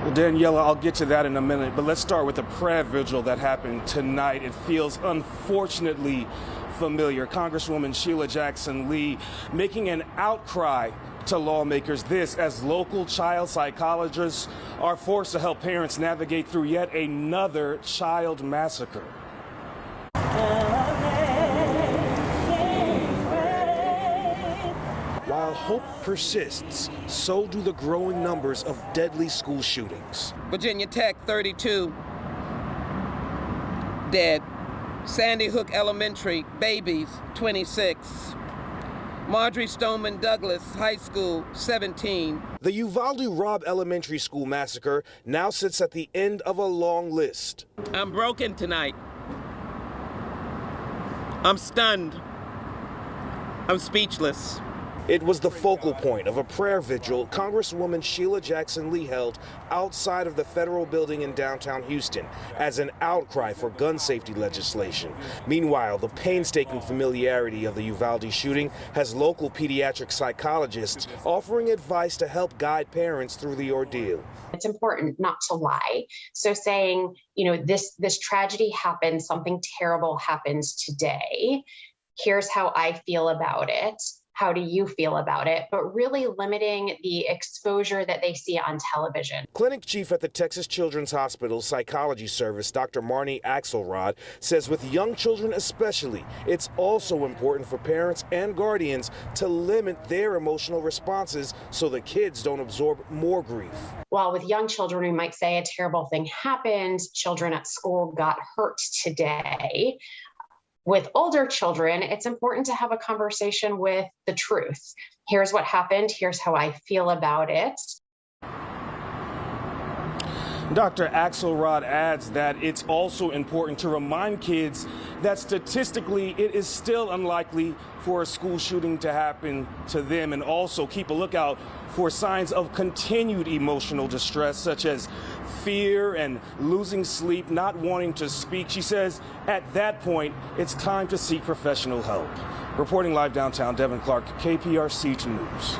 Well, Daniela, I'll get to that in a minute, but let's start with the prayer vigil that happened tonight. It feels unfortunately familiar. Congresswoman Sheila Jackson Lee making an outcry to lawmakers. This as local child psychologists are forced to help parents navigate through yet another child massacre. While hope persists, so do the growing numbers of deadly school shootings. Virginia Tech, 32 dead. Sandy Hook Elementary, babies, 26. Marjorie Stoneman Douglas High School, 17. The Uvalde Robb Elementary School massacre now sits at the end of a long list. I'm broken tonight. I'm stunned. I'm speechless. It was the focal point of a prayer vigil Congresswoman Sheila Jackson Lee held outside of the federal building in downtown Houston as an outcry for gun safety legislation. Meanwhile, the painstaking familiarity of the Uvalde shooting has local pediatric psychologists offering advice to help guide parents through the ordeal. It's important not to lie. So saying, this tragedy happened, something terrible happens today. Here's how I feel about it. How do you feel about it? But really limiting the exposure that they see on television. Clinic chief at the Texas Children's Hospital Psychology Service, Dr. Marnie Axelrod, says with young children especially, it's also important for parents and guardians to limit their emotional responses so the kids don't absorb more grief. While with young children, we might say a terrible thing happened, children at school got hurt today. With older children, it's important to have a conversation with the truth. Here's what happened. Here's how I feel about it. Dr. Axelrod adds that it's also important to remind kids that statistically it is still unlikely for a school shooting to happen to them, and also keep a lookout for signs of continued emotional distress such as fear and losing sleep, not wanting to speak. She says at that point, it's time to seek professional help. Reporting live downtown, Devin Clark, KPRC 2 News.